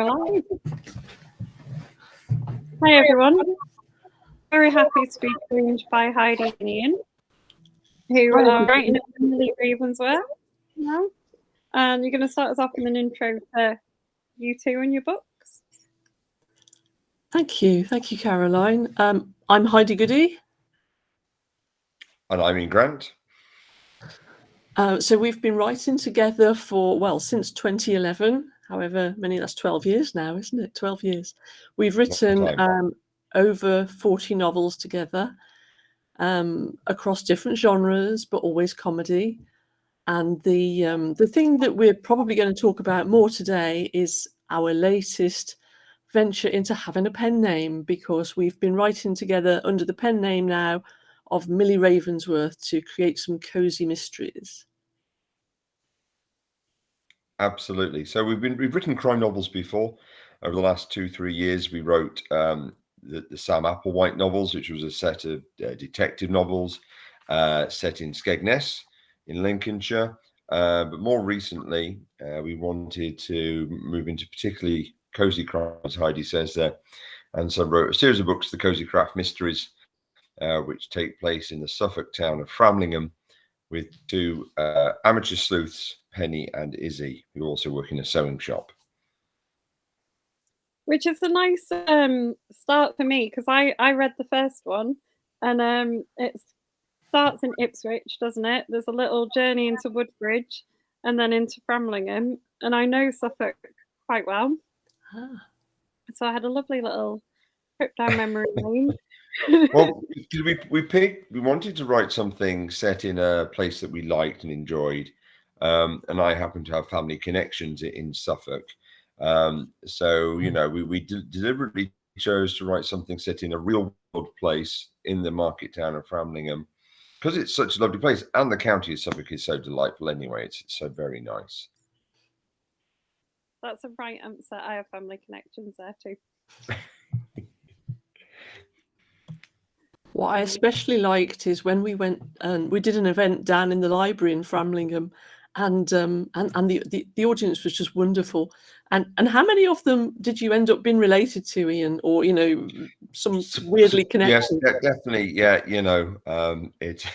Hi everyone. Very happy to be joined by Heidi and Ian, who are writing at Millie Ravensworth now. And you're going to start us off with an intro to you two and your books. Thank you, Caroline. I'm Heidi Goody. And I'm Ian Grant. So we've been writing together since 2011. However many, that's 12 years now, isn't it? 12 years. We've written over 40 novels together across different genres, but always comedy. And the thing that we're probably going to talk about more today is our latest venture into having a pen name, because we've been writing together under the pen name now of Millie Ravensworth to create some cozy mysteries. Absolutely. So we've written crime novels before. Over the last 2-3 years, we wrote the Sam Applewhite novels, which was a set of detective novels set in Skegness in Lincolnshire. But more recently, we wanted to move into particularly cozy crime, as Heidi says there, and so wrote a series of books, the Cozy Craft Mysteries, which take place in the Suffolk town of Framlingham, with two amateur sleuths, Penny and Izzy, who also work in a sewing shop. Which is a nice start for me, because I read the first one, and it starts in Ipswich, doesn't it? There's a little journey into Woodbridge and then into Framlingham, and I know Suffolk quite well. So I had a lovely little trip down memory lane. Well, we wanted to write something set in a place that we liked and enjoyed, and I happen to have family connections in Suffolk, so we deliberately chose to write something set in a real world place in the market town of Framlingham, because it's such a lovely place, and the county of Suffolk is so delightful anyway. It's so very nice. That's a right answer. I have family connections there too. What I especially liked is when we went and we did an event down in the library in Framlingham, and the audience was just wonderful. And how many of them did you end up being related to, Ian, or some weirdly connected? Yes, definitely. Yeah, it's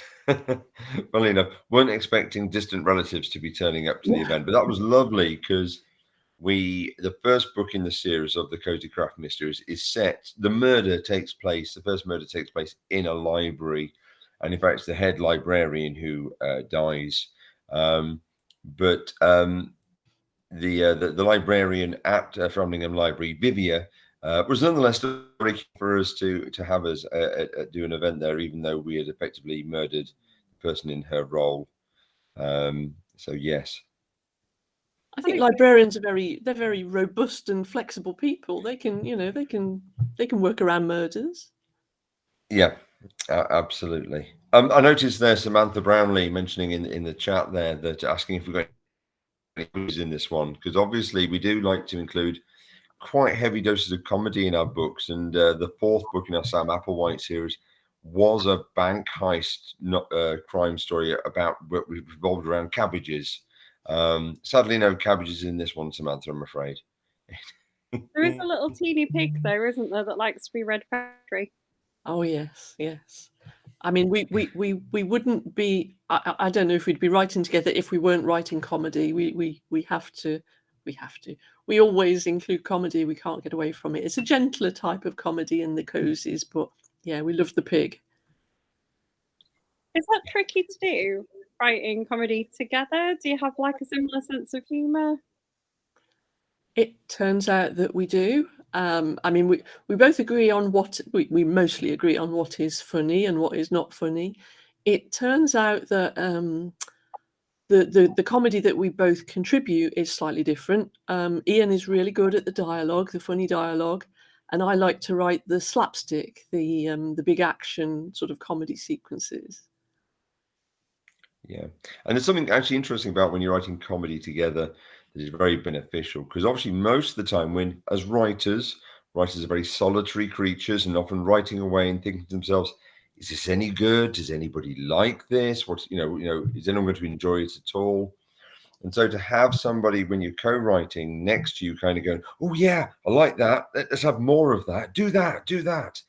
funnily enough, weren't expecting distant relatives to be turning up to the event, but that was lovely, because the first book in the series of the Cozy Craft Mysteries is set. The first murder takes place in a library, and in fact, it's the head librarian who dies. But the librarian at Framlingham Library, Vivia, was nonetheless very keen for us to have us do an event there, even though we had effectively murdered the person in her role. So yes. I think librarians are very robust and flexible people. They can work around murders. Yeah, absolutely. I noticed there Samantha Brownlee mentioning in the chat there that asking if we've got any comedies in this one, because obviously we do like to include quite heavy doses of comedy in our books, and the fourth book in our Sam Applewhite series was a bank heist crime story about what revolved around cabbages. Sadly, no cabbages in this one, Samantha, I'm afraid. There is a little teeny pig there, isn't there, that likes to be read poetry? Oh yes. I mean, we wouldn't be. I don't know if we'd be writing together if we weren't writing comedy. We have to. We always include comedy. We can't get away from it. It's a gentler type of comedy in the cozies, but yeah, we love the pig. Is that tricky to do, writing comedy together? Do you have like a similar sense of humour? It turns out that we do. I mean, we both agree on what we mostly agree on what is funny and what is not funny. It turns out that the comedy that we both contribute is slightly different. Ian is really good at the dialogue, the funny dialogue, and I like to write the slapstick, the big action sort of comedy sequences. Yeah, and there's something actually interesting about when you're writing comedy together that is very beneficial, because obviously most of the time, when as writers are very solitary creatures and often writing away and thinking to themselves, is this any good? Does anybody like this? Is anyone going to enjoy it at all? And so to have somebody when you're co-writing next to you kind of going, oh yeah, I like that. Let's have more of that. Do that, do that.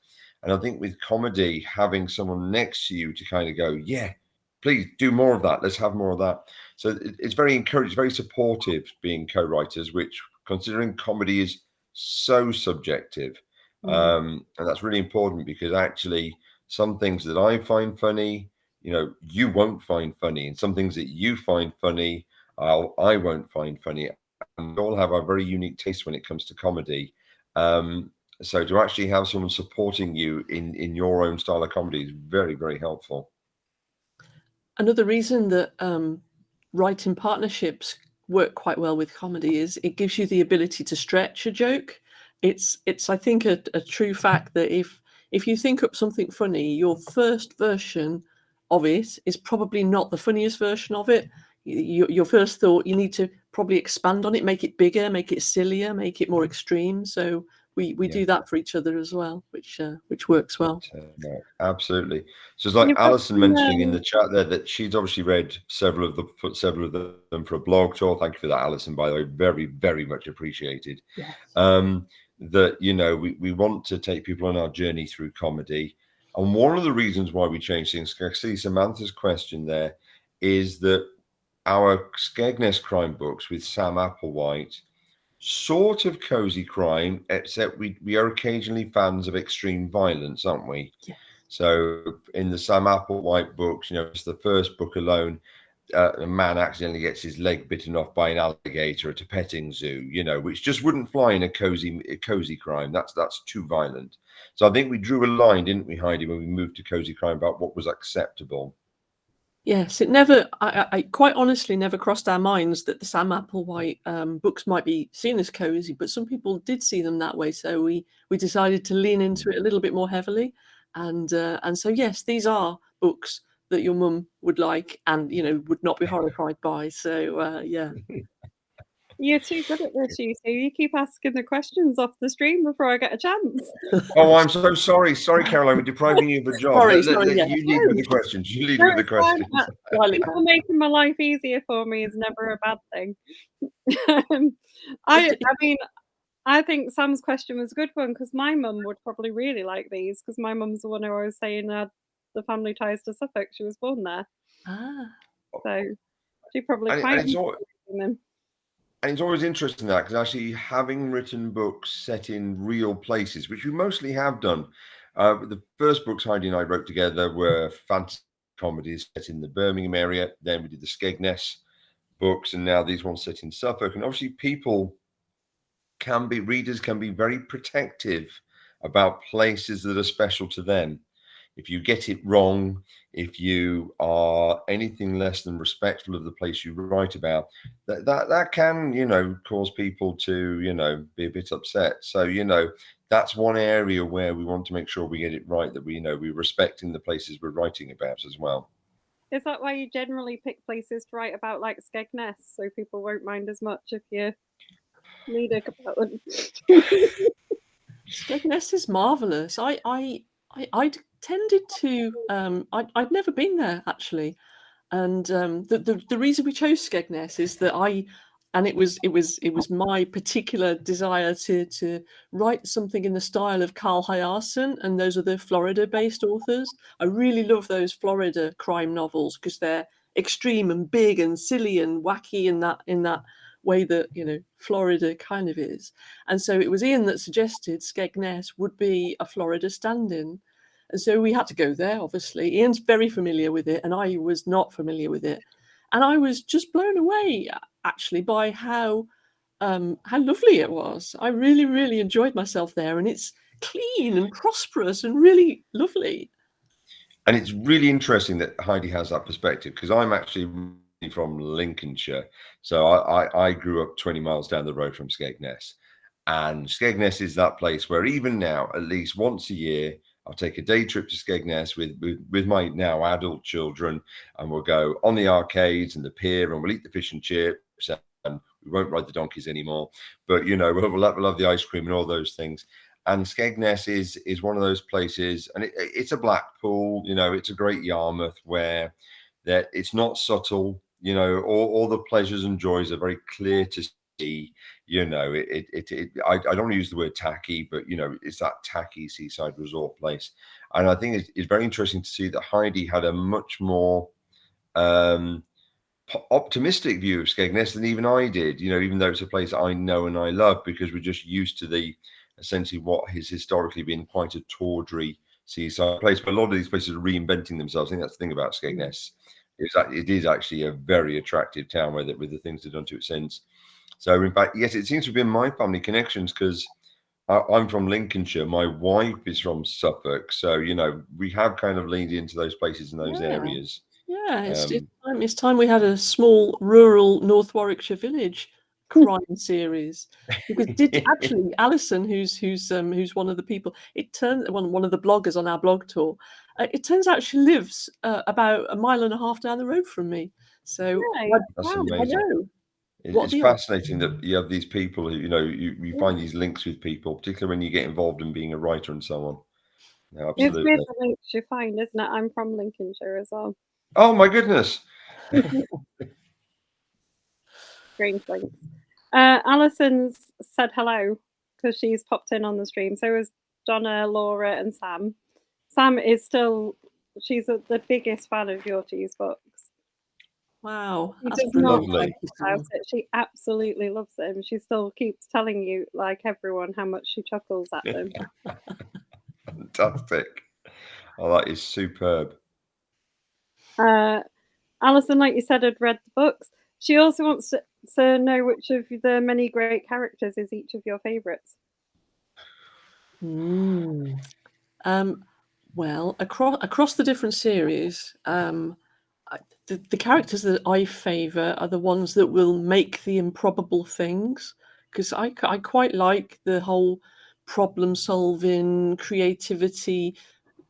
And I think with comedy, having someone next to you to kind of go, yeah, please do more of that. Let's have more of that. So it's very encouraging, very supportive being co-writers, which considering comedy is so subjective. And that's really important because actually some things that I find funny, you won't find funny. And some things that you find funny, I won't find funny. And we all have our very unique taste when it comes to comedy. So to actually have someone supporting you in your own style of comedy is very, very helpful. Another reason that writing partnerships work quite well with comedy is it gives you the ability to stretch a joke. It's I think a true fact that if you think up something funny, your first version of it is probably not the funniest version of it. Your first thought, you need to probably expand on it, make it bigger, make it sillier, make it more extreme. So we do that for each other as well, which works well. No, absolutely. So it's like Alison mentioning in the chat there that she's obviously read several of them for a blog tour. Thank you for that, Alison, by the way. Very, very much appreciated. Yes. That, we want to take people on our journey through comedy. And one of the reasons why we change things, I see Samantha's question there, is that our Skegness crime books with Sam Applewhite, sort of cozy crime, except we are occasionally fans of extreme violence, aren't we? Yeah. So in the Sam Applewhite books, it's the first book alone, a man accidentally gets his leg bitten off by an alligator at a petting zoo, which just wouldn't fly in a cozy crime. That's too violent. So I think we drew a line, didn't we, Heidi, when we moved to cozy crime about what was acceptable. Yes, it never, I quite honestly never crossed our minds that the Sam Applewhite books might be seen as cozy, but some people did see them that way. So we decided to lean into it a little bit more heavily. And so, yes, these are books that your mum would like and, would not be horrified by. So, yeah. You're too good at this, you two. You keep asking the questions off the stream before I get a chance. Oh, I'm so sorry. Sorry, Caroline, we're depriving you of a job. Sorry, yeah. You lead with the questions. People making my life easier for me is never a bad thing. I mean, I think Sam's question was a good one because my mum would probably really like these because my mum's the one who I was saying had the family ties to Suffolk. She was born there. So she probably quite enjoyed them. And it's always interesting that because actually having written books set in real places, which we mostly have done. The first books Heidi and I wrote together were fantasy comedies set in the Birmingham area. Then we did the Skegness books, and now these ones set in Suffolk. And obviously readers can be very protective about places that are special to them. If you get it wrong, if you are anything less than respectful of the place you write about, that can, cause people to, be a bit upset. So, that's one area where we want to make sure we get it right, that we're respecting the places we're writing about as well. Is that why you generally pick places to write about like Skegness, so people won't mind as much if you read about them? Skegness is marvelous. I tended to I'd never been there actually, and the reason we chose Skegness is that it was my particular desire to write something in the style of Carl Hiaasen and those other Florida-based authors. I really love those Florida crime novels because they're extreme and big and silly and wacky in that way that Florida kind of is. And so it was Ian that suggested Skegness would be a Florida stand-in. And so we had to go there, obviously. Ian's very familiar with it, and I was not familiar with it. And I was just blown away, actually, by how lovely it was. I really, really enjoyed myself there. And it's clean and prosperous and really lovely. And it's really interesting that Heidi has that perspective, because I'm actually from Lincolnshire. So I grew up 20 miles down the road from Skegness. And Skegness is that place where even now, at least once a year, I'll take a day trip to Skegness with my now adult children, and we'll go on the arcades and the pier, and we'll eat the fish and chips, and we won't ride the donkeys anymore. But, we'll have the ice cream and all those things. And Skegness is one of those places, and it's a Blackpool, it's a great Yarmouth where that it's not subtle. You know, all the pleasures and joys are very clear to see. You know, I don't want to use the word tacky, but you know, it's that tacky seaside resort place. And I think it's very interesting to see that Heidi had a much more optimistic view of Skegness than even I did. You know, even though it's a place I know and I love, because we're just used to the essentially what has historically been quite a tawdry seaside place. But a lot of these places are reinventing themselves. I think that's the thing about Skegness. Is that it is actually a very attractive town with the things they've done to it since. So in fact, yes, it seems to have been my family connections, because I'm from Lincolnshire. My wife is from Suffolk. So, you know, we have kind of leaned into those places in those areas. Yeah, it's time we had a small rural North Warwickshire village crime series, because did actually Alison, who's one of the people, it turns one of the bloggers on our blog tour, it turns out she lives about a mile and a half down the road from me. So that's amazing. It's fascinating that you have these people who, you know, you find these links with people, particularly when you get involved in being a writer and so on. No, absolutely. It's weird the links you find, isn't it? I'm from Lincolnshire as well. Oh my goodness. Strange links. Alison's said hello because she's popped in on the stream. So is Donna, Laura, and Sam. Sam is still, she's the biggest fan of your cheese books. Wow, she that's does not brilliant. like about it. She absolutely loves them. She still keeps telling you, like everyone, how much she chuckles at them. Fantastic. Oh, that is superb. Alison, like you said, had read the books. She also wants to know which of the many great characters is each of your favourites. Well, across the different series, the characters that I favour are the ones that will make the improbable things, because I quite like the whole problem solving, creativity.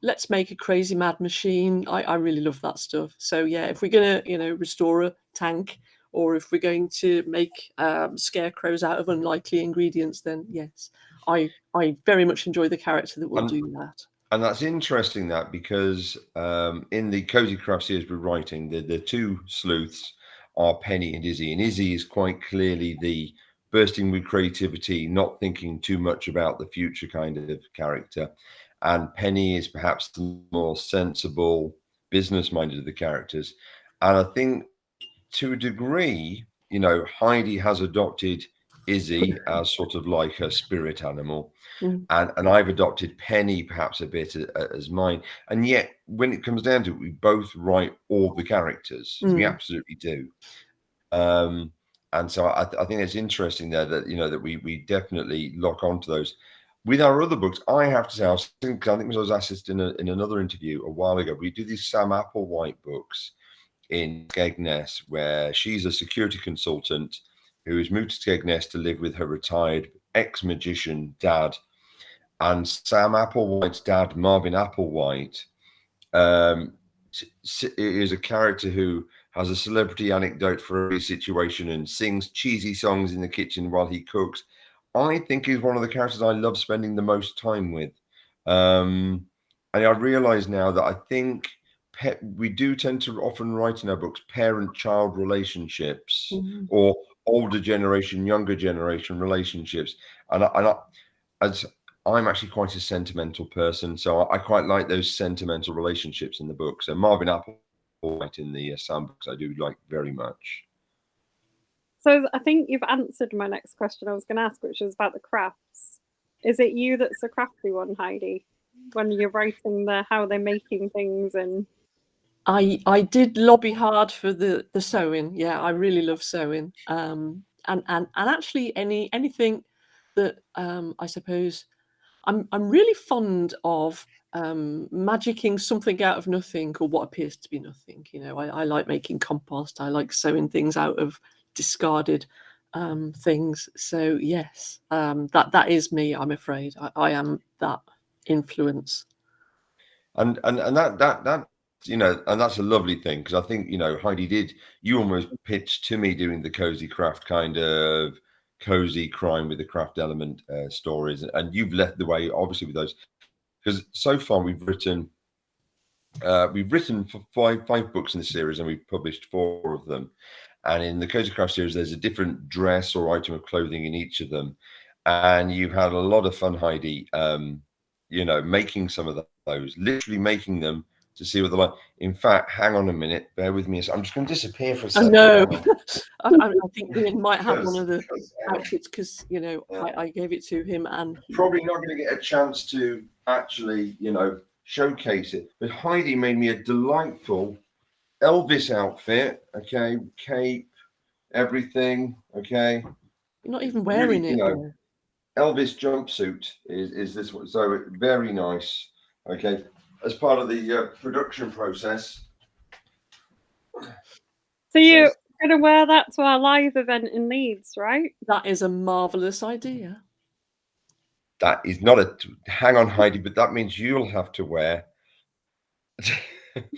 Let's make a crazy mad machine. I really love that stuff. So yeah, if we're gonna restore a tank, or if we're going to make scarecrows out of unlikely ingredients, then yes, I very much enjoy the character that will do that. And that's interesting, that because in the Cozy Craft series we're writing, the two sleuths are Penny and Izzy. And Izzy is quite clearly the bursting with creativity, not thinking too much about the future kind of character. And Penny is perhaps the more sensible, business-minded of the characters. And I think to a degree, you know, Heidi has adopted Izzy as sort of like her spirit animal. And I've adopted Penny perhaps a bit as mine. And yet, when it comes down to it, we both write all the characters. We absolutely do. And so I think it's interesting there that, you know, that we definitely lock onto those. With our other books, I have to say, I think I was asked this in another interview a while ago. We do these Sam Applewhite books in Skegness, where she's a security consultant who has moved to Skegness to live with her retired ex-magician dad. And Sam Applewhite's dad, Marvin Applewhite, is a character who has a celebrity anecdote for every situation and sings cheesy songs in the kitchen while he cooks. I think he's one of the characters I love spending the most time with. And I realize now that I think we do tend to often write in our books parent-child relationships or older generation, younger generation relationships. And I'm actually quite a sentimental person, so I quite like those sentimental relationships in the book. So Marvin Applewhite in the Sam books I do like very much. So I think you've answered my next question I was going to ask, which was about the crafts. Is it you that's a crafty one, Heidi, when you're writing how they're making things? And I did lobby hard for the sewing. Yeah, I really love sewing. And actually anything that I suppose I'm really fond of magicking something out of nothing, or what appears to be nothing. You know, I like making compost. I like sewing things out of discarded things. So yes, that is me. I'm afraid I am that influence. And that you know, and that's a lovely thing, because I think, you know, Heidi, you almost pitched to me doing the cozy craft kind of cozy crime with the craft element stories, and you've led the way obviously with those, because so far we've written we've written for five books in the series, and we've published 4 of them. And in the Cozy Craft series, there's a different dress or item of clothing in each of them. And you've had a lot of fun, Heidi, making some of those, literally making them to see what they're like. In fact, hang on a minute, bear with me. I'm just going to disappear for a second. No, I think Ian might have one of the outfits because, I gave it to him, and probably not going to get a chance to actually, showcase it. But Heidi made me a delightful Elvis outfit. Okay, cape, everything. Okay, you're not even wearing really, it. Elvis jumpsuit is this one, so very nice. Okay, as part of the production process. So you're going to wear that to our live event in Leeds, right? That is a marvelous idea. That is not a hang on, Heidi, but that means you'll have to wear.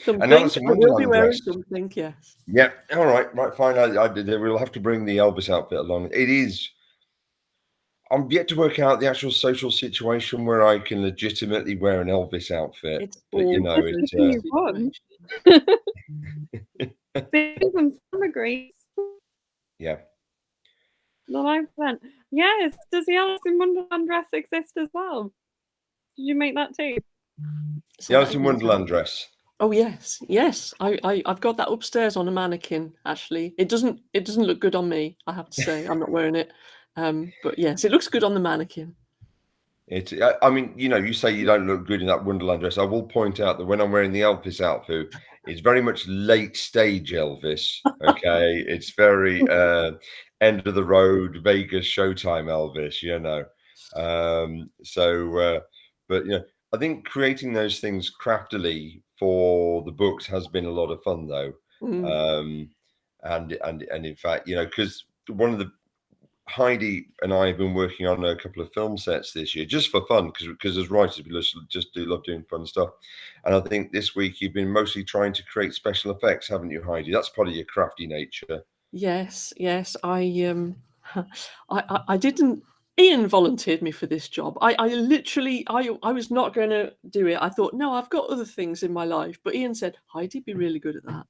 Something. I will be wearing something. Yes. Yeah. All right. Right. Fine. I did. We'll have to bring the Elvis outfit along. It is. I'm yet to work out the actual social situation where I can legitimately wear an Elvis outfit. It's yeah. The live event. Yes. Does the Alice in Wonderland dress exist as well? Did you make that too? The Alice in Wonderland dress. Oh yes. I've got that upstairs on a mannequin. Actually, it doesn't look good on me. I have to say, I'm not wearing it. But yes, it looks good on the mannequin. I mean, you say you don't look good in that Wonderland dress. I will point out that when I'm wearing the Elvis outfit, it's very much late stage Elvis. Okay, it's very end of the road Vegas Showtime Elvis. But I think creating those things craftily for the books has been a lot of fun, though. And in fact, because one of the Heidi and I have been working on a couple of film sets this year just for fun, because as writers we just do love doing fun stuff. And I think this week you've been mostly trying to create special effects, haven't you, Heidi? That's part of your crafty nature. Yes. I didn't. Ian volunteered me for this job. I literally was not going to do it. I thought, no, I've got other things in my life. But Ian said, Heidi'd be really good at that.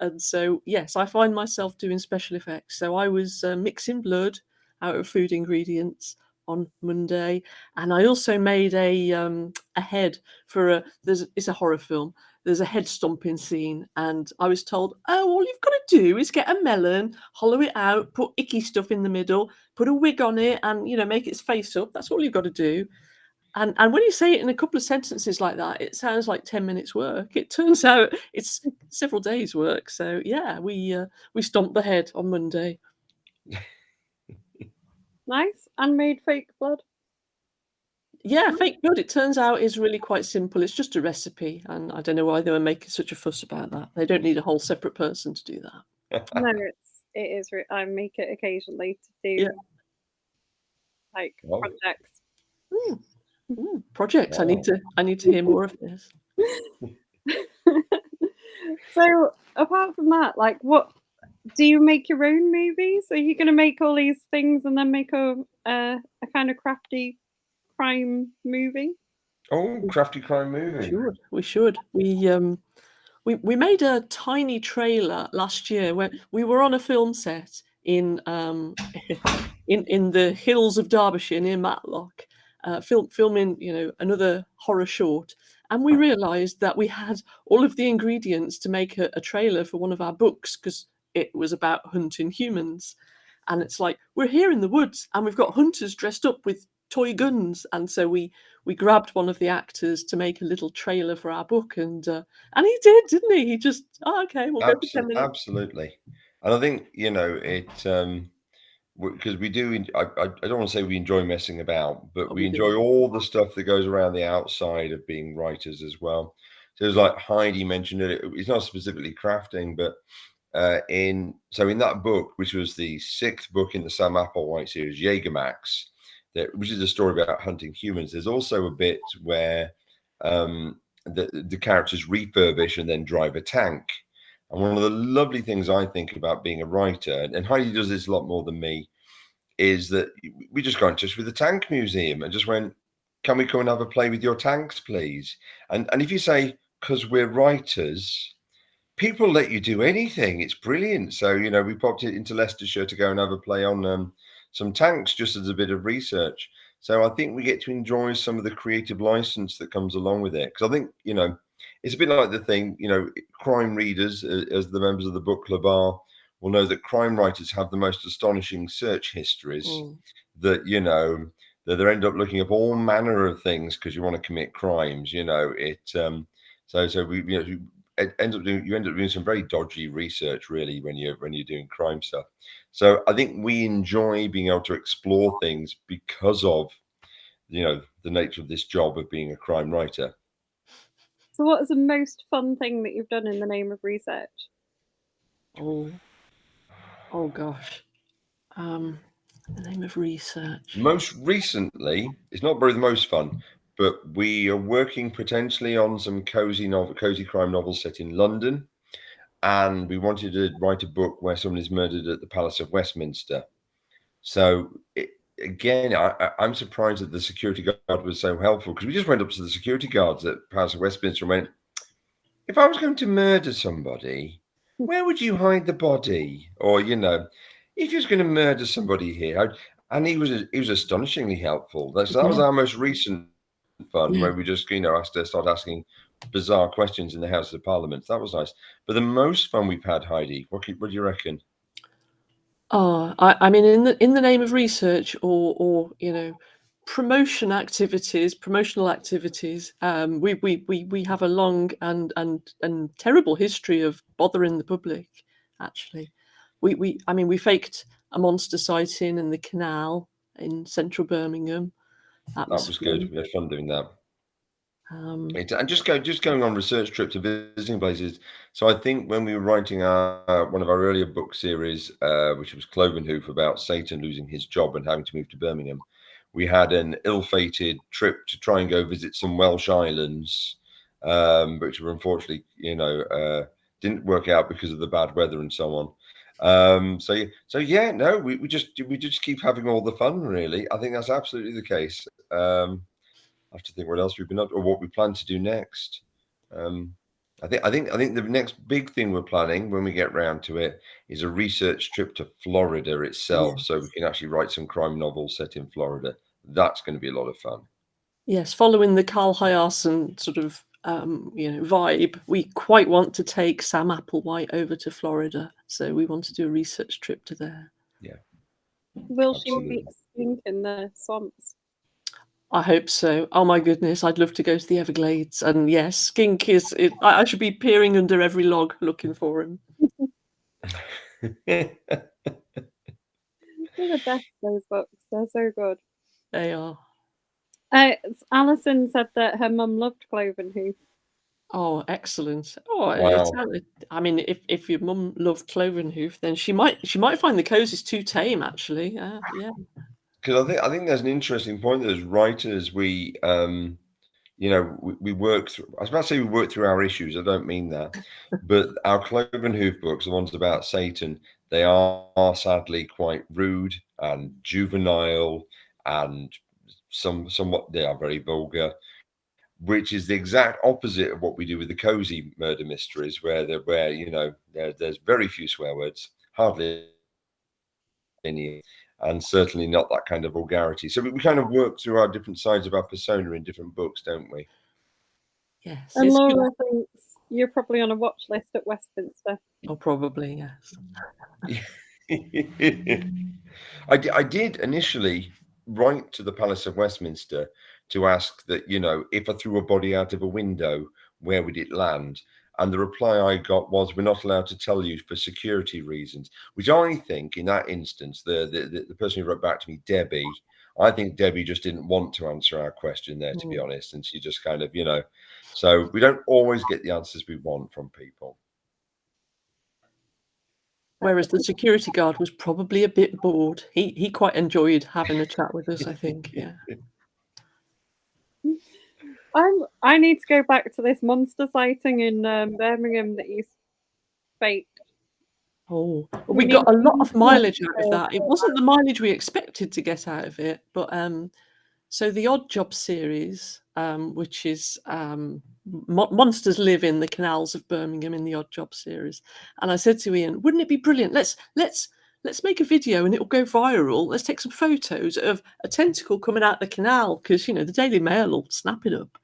And so, yes, I find myself doing special effects. So I was mixing blood out of food ingredients on Monday, and I also made a head for it's a horror film. There's a head stomping scene, and I was told, oh, all you've got to do is get a melon, hollow it out, put icky stuff in the middle, put a wig on it, and make its face up. That's all you've got to do. And when you say it in a couple of sentences like that, it sounds like 10 minutes work. It turns out it's several days work. So yeah, we stomped the head on Monday. Nice. And made fake blood. Yeah, fake blood, it turns out, is really quite simple. It's just a recipe, and I don't know why they were making such a fuss about that. They don't need a whole separate person to do that. No, it is. I make it occasionally to do projects. Projects. Wow. I need to hear more of this. So, apart from that, what do you make your own movies? Are you going to make all these things and then make a kind of crafty crime movie? Oh, crafty crime movie. We should. We made a tiny trailer last year where we were on a film set in the hills of Derbyshire near Matlock, filming another horror short, and we realised that we had all of the ingredients to make a trailer for one of our books, because it was about hunting humans. And it's like, we're here in the woods and we've got hunters dressed up with toy guns, and so we grabbed one of the actors to make a little trailer for our book, and he did, didn't he? He just okay, we'll go for 10 minutes. Absolutely. And I think it because we do. I don't want to say we enjoy messing about, but we enjoy all the stuff that goes around the outside of being writers as well. So it was like Heidi mentioned it. It's not specifically crafting, but in that book, which was the 6th book in the Sam Applewhite series, Jägermax, which is a story about hunting humans, there's also a bit where the characters refurbish and then drive a tank. And one of the lovely things I think about being a writer, and Heidi does this a lot more than me, is that we just got in touch with the tank museum and just went, can we come and have a play with your tanks, please? And if you say, because we're writers, people let you do anything. It's brilliant. So, we popped it into Leicestershire to go and have a play on some tanks just as a bit of research. So I think we get to enjoy some of the creative license that comes along with it. Because I think, it's a bit like the thing, crime readers, as the members of the book club are, will know that crime writers have the most astonishing search histories that, that they end up looking up all manner of things because you want to commit crimes, so we, you end up doing some very dodgy research, really, when you're doing crime stuff. So I think we enjoy being able to explore things because of the nature of this job of being a crime writer. So what is the most fun thing that you've done in the name of research? Oh gosh. The name of research. Most recently, it's not probably the most fun, but we are working potentially on some cozy crime novels set in London. And we wanted to write a book where someone is murdered at the Palace of Westminster. So again, I'm surprised that the security guard was so helpful, because we just went up to the security guards at Palace of Westminster and went, if I was going to murder somebody, where would you hide the body? Or, if you was going to murder somebody here, and he was astonishingly helpful. That was our most recent fun, where we just, started asking bizarre questions in the House of Parliament. That was nice. But the most fun we've had, Heidi, what do you reckon? Oh, I mean, in the name of research, or promotional activities. We have a long and terrible history of bothering the public. Actually, we faked a monster sighting in the canal in central Birmingham. That was good. We had fun doing that. And just going on research trips to visiting places. So I think when we were writing one of our earlier book series, which was Clovenhoof, about Satan losing his job and having to move to Birmingham, we had an ill-fated trip to try and go visit some Welsh islands, which were unfortunately, didn't work out because of the bad weather and so on. We just keep having all the fun, really. I think that's absolutely the case. I have to think what else we've been up to, or what we plan to do next. I think the next big thing we're planning, when we get round to it, is a research trip to Florida itself, so we can actually write some crime novels set in Florida. That's going to be a lot of fun. Yes, following the Carl Hiaasen sort of vibe, we quite want to take Sam Applewhite over to Florida, so we want to do a research trip to there. Yeah. Will she meet Skink in the swamps? I hope so. Oh my goodness, I'd love to go to the Everglades. And yes, Skink is. I should be peering under every log looking for him. They're the best, those books. They're so good. They are. Alison said that her mum loved Clovenhoof. Oh, excellent! Oh, wow. I mean, if your mum loved Clovenhoof, then she might find the cozies too tame. Actually, yeah. Because I think there's an interesting point that as writers, we work through. I was about to say we work through our issues. I don't mean that, but our Clovenhoof books, the ones about Satan, they are sadly quite rude and juvenile, and somewhat they are very vulgar, which is the exact opposite of what we do with the cozy murder mysteries, where there's very few swear words, hardly any, and certainly not that kind of vulgarity. So we kind of work through our different sides of our persona in different books, don't we? Yes. And Laura thinks you're probably on a watch list at Westminster. Oh, probably, yes. I did initially write to the Palace of Westminster to ask that, if I threw a body out of a window, where would it land? And the reply I got was, we're not allowed to tell you for security reasons, which I think in that instance, the person who wrote back to me, Debbie, I think Debbie just didn't want to answer our question there, to be honest. And she just kind of, so we don't always get the answers we want from people. Whereas the security guard was probably a bit bored. He quite enjoyed having a chat with us, I think. Yeah. I need to go back to this monster sighting in Birmingham that you faked. Oh, we got a lot of mileage out of that. It wasn't the mileage we expected to get out of it, but So the Odd Job series, which is monsters live in the canals of Birmingham in the Odd Job series, and I said to Ian, "Wouldn't it be brilliant? Let's make a video and it'll go viral. Let's take some photos of a tentacle coming out the canal because the Daily Mail will snap it up."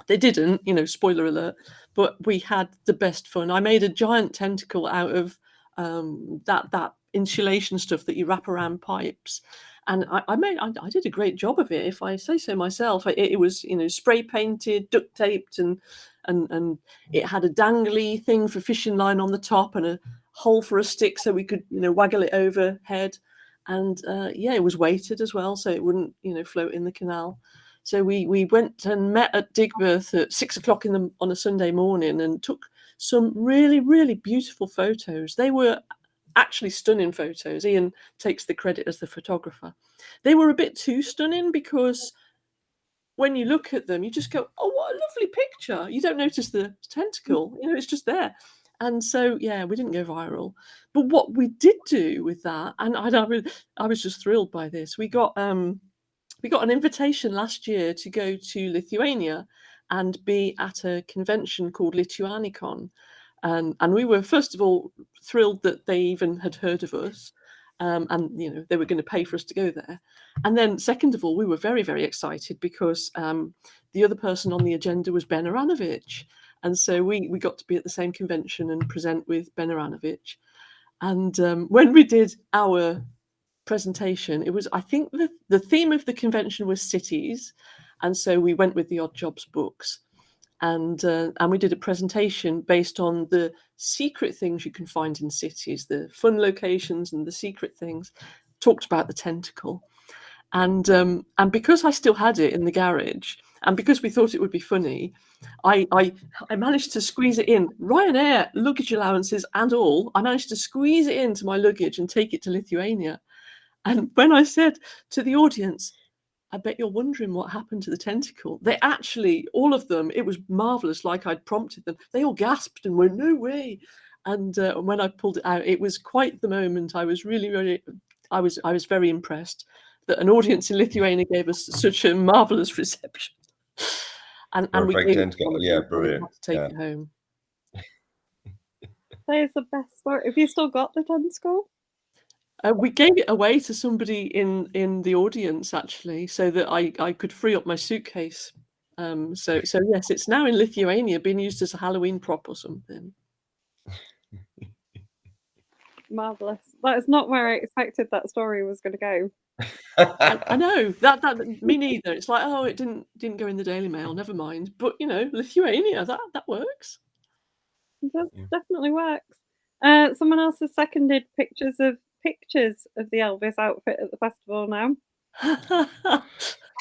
They didn't, spoiler alert, but we had the best fun. I made a giant tentacle out of that insulation stuff that you wrap around pipes. And I did a great job of it, if I say so myself. It was, spray painted, duct taped, and it had a dangly thing for fishing line on the top and a hole for a stick so we could, waggle it overhead. And it was weighted as well, so it wouldn't, float in the canal. So we went and met at Digbeth at 6 o'clock on a Sunday morning and took some really, really beautiful photos. They were actually stunning photos. Ian takes the credit as the photographer. They were a bit too stunning because when you look at them, you just go, "Oh, what a lovely picture." You don't notice the tentacle, it's just there. And so, we didn't go viral. But what we did do with that, and I was just thrilled by this, we got an invitation last year to go to Lithuania and be at a convention called Lituanicon. And we were, first of all, thrilled that they even had heard of us. And they were going to pay for us to go there. And then, second of all, we were very, very excited because the other person on the agenda was Ben Aranovich. And so we got to be at the same convention and present with Ben Aranovich. And when we did our presentation, it was, I think the theme of the convention was cities, and so we went with the Odd Jobs books, and we did a presentation based on the secret things you can find in cities, the fun locations and the secret things. Talked about the tentacle, and because I still had it in the garage, and because we thought it would be funny, I managed to squeeze it in, Ryanair luggage allowances and all. I managed to squeeze it into my luggage and take it to Lithuania. And when I said to the audience, "I bet you're wondering what happened to the tentacle," they actually, all of them, it was marvelous, like I'd prompted them. They all gasped and went, "No way!" And when I pulled it out, it was quite the moment. I was really, really, I was very impressed that an audience in Lithuania gave us such a marvelous reception. And we Perfect gave tentacle. Yeah, brilliant. had to take it home. That is the best story. Have you still got the tentacle? We gave it away to somebody in the audience, actually, so that I could free up my suitcase. So yes, it's now in Lithuania, being used as a Halloween prop or something. Marvelous. That is not where I expected that story was going to go. I know that me neither. It's like, oh, it didn't go in the Daily Mail. Never mind. But Lithuania, that works. It does, definitely works. Someone else has seconded pictures of the Elvis outfit at the festival now.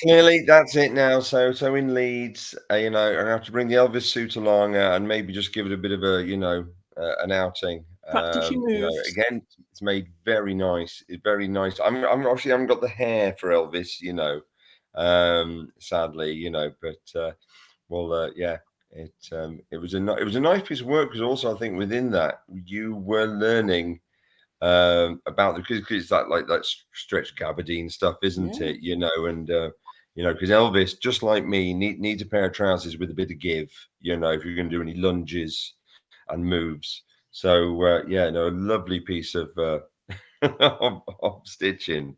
Clearly, that's it now. So in Leeds, I have to bring the Elvis suit along and maybe just give it a bit of a, an outing. Practice your moves. Again, it's made very nice. It's very nice. I'm obviously haven't got the hair for Elvis, sadly, but yeah. It was a nice piece of work because also I think within that you were learning about because it's that Stretch Gabardine stuff, isn't it? And because Elvis, just like me, needs a pair of trousers with a bit of give. If you're going to do any lunges and moves. So a lovely piece of of stitching.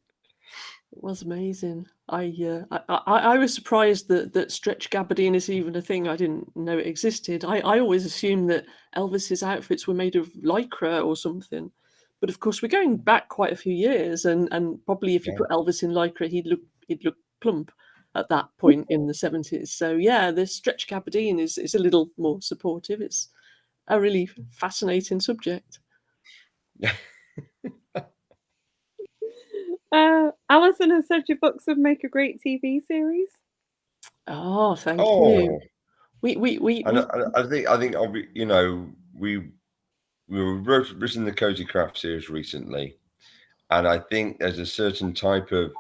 It was amazing. I was surprised that Stretch Gabardine is even a thing. I didn't know it existed. I always assumed that Elvis's outfits were made of lycra or something. But of course, we're going back quite a few years, and probably if you put Elvis in lycra, he'd look plump at that point in the 70s. So the Stretch Gabardine is a little more supportive. It's a really fascinating subject. Alison has said your books would make a great TV series. Oh, thank you. I think we were written the Cozy Craft series recently, and I think there's a certain type of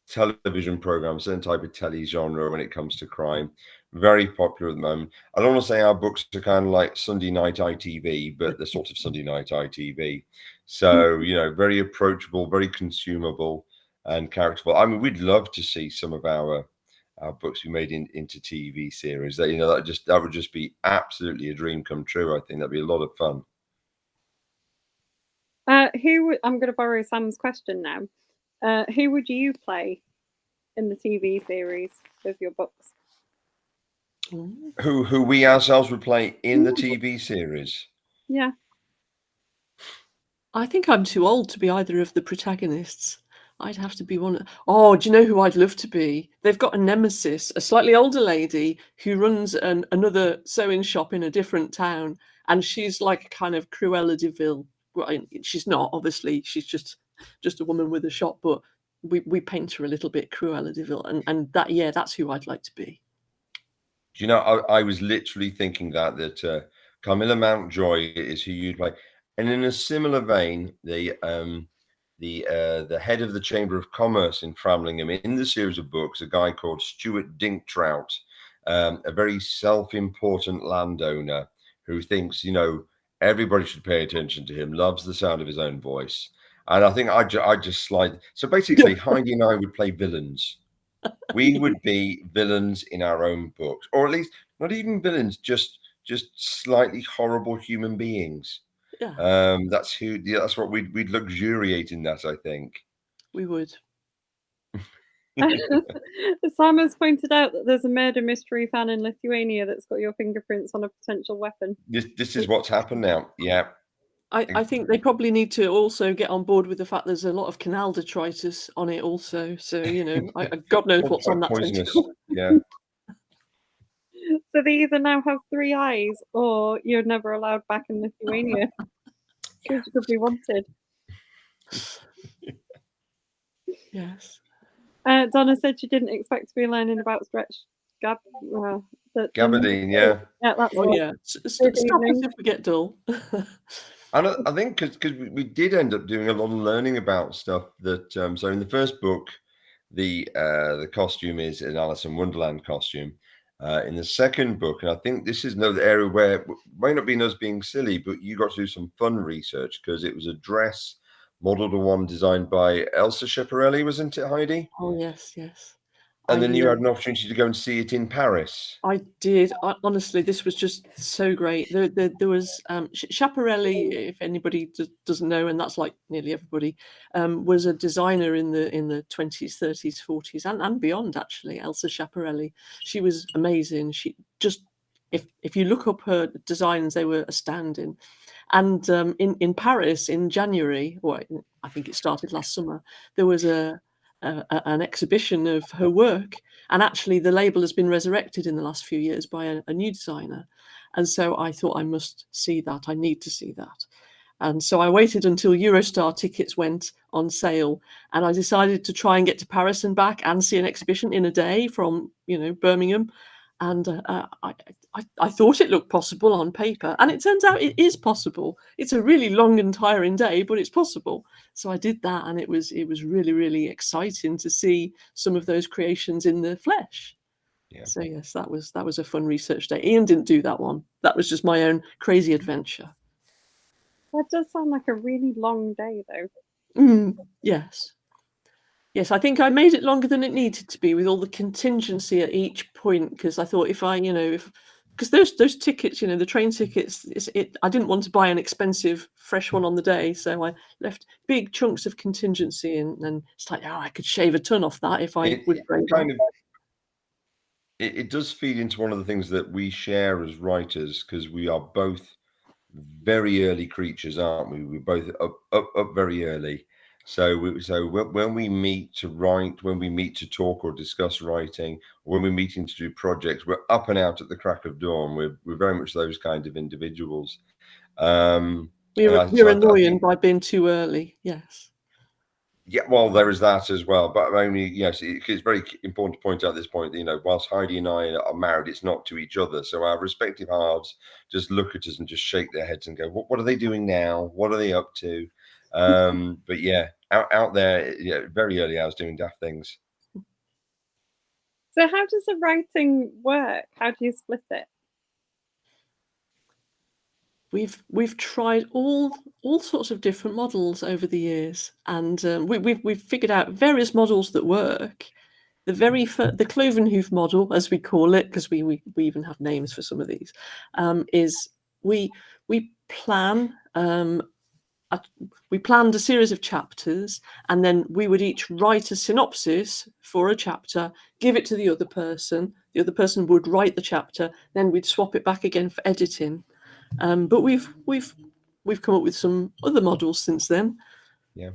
television program, a certain type of telly genre when it comes to crime, very popular at the moment. I don't want to say our books are kind of like Sunday night ITV, but they're sort of Sunday night ITV. So very approachable, very consumable. and characterful. I mean, we'd love to see some of our books be made into TV series. That that would just be absolutely a dream come true. I think that'd be a lot of fun. I'm going to borrow Sam's question now. Who would you play in the TV series with your books? Who we ourselves would play in the TV series? Yeah. I think I'm too old to be either of the protagonists. I'd have to be one. Oh, do you know who I'd love to be? They've got a nemesis, a slightly older lady who runs another sewing shop in a different town, and she's like a kind of Cruella de Vil. Well, she's not, obviously. She's just a woman with a shop, but we paint her a little bit Cruella de Vil, and that's who I'd like to be. Do you know, I was literally thinking that Carmilla Mountjoy is who you'd play, and in a similar vein, the head of the Chamber of Commerce in Framlingham in the series of books, a guy called Stuart Dinktrout, a very self-important landowner who thinks everybody should pay attention to him, loves the sound of his own voice, and I think I just slide. So basically, Heidi and I would play villains. We would be villains in our own books, or at least not even villains, just slightly horrible human beings. Yeah. That's what we'd luxuriate in that, I think. We would. Sam has pointed out that there's a murder mystery fan in Lithuania that's got your fingerprints on a potential weapon. This is what's happened now. Yeah. I think they probably need to also get on board with the fact there's a lot of canal detritus on it also. So, God knows what's on that tentacle. Yeah. So they either now have 3 eyes or you're never allowed back in Lithuania. Which could be wanted. Yes. Donna said she didn't expect to be learning about Stretch Gabardine, yeah. Yeah, that's yeah. Stop us if we get dull. And I think because we did end up doing a lot of learning about stuff that so in the first book, the costume is an Alice in Wonderland costume. In the second book, and I think this is another area where it might not be us being silly, but you got to do some fun research because it was a dress modeled on one designed by Elsa Schiaparelli, wasn't it, Heidi? Oh yes, yes. And then you had an opportunity to go and see it in Paris. I did. Honestly, this was just so great. There was Schiaparelli, if anybody doesn't know, and that's like nearly everybody, was a designer in the 20s, 30s, 40s, and beyond. Actually, Elsa Schiaparelli, she was amazing. She just, if you look up her designs, they were astounding. And in Paris in January, or I think it started last summer, there was an exhibition of her work, and actually the label has been resurrected in the last few years by a new designer, and so I thought I must see that. I need to see that. And so I waited until Eurostar tickets went on sale, and I decided to try and get to Paris and back and see an exhibition in a day from Birmingham. And I thought it looked possible on paper, and it turns out it is possible. It's a really long and tiring day, but it's possible. So I did that, and it was really, really exciting to see some of those creations in the flesh. Yeah. So yes, that was a fun research day. Ian didn't do that one. That was just my own crazy adventure. That does sound like a really long day, though. Yes. Yes, I think I made it longer than it needed to be with all the contingency at each point, because I thought because those tickets, the train tickets, I didn't want to buy an expensive fresh one on the day, so I left big chunks of contingency, and it's like, I could shave a ton off that if I would. It does feed into one of the things that we share as writers, because we are both very early creatures, aren't we? We're both up very early. So when we meet to write, when we meet to talk or discuss writing, or when we're meeting to do projects, we're up and out at the crack of dawn. We're very much those kind of individuals. We're annoying by being too early. Yes. Yeah, well, there is that as well. But I mean, yes, it's very important to point out at this point that, whilst Heidi and I are married, it's not to each other. So our respective halves just look at us and just shake their heads and go, what are they doing now? What are they up to? But yeah, out there, very early hours doing daft things. So how does the writing work? How do you split it? we've tried all sorts of different models over the years, and we've figured out various models that work. The cloven hoof model, as we call it, because we even have names for some of these, is we plan. We planned a series of chapters, and then we would each write a synopsis for a chapter, give it to the other person. The other person would write the chapter, then we'd swap it back again for editing. But we've come up with some other models since then. Yeah.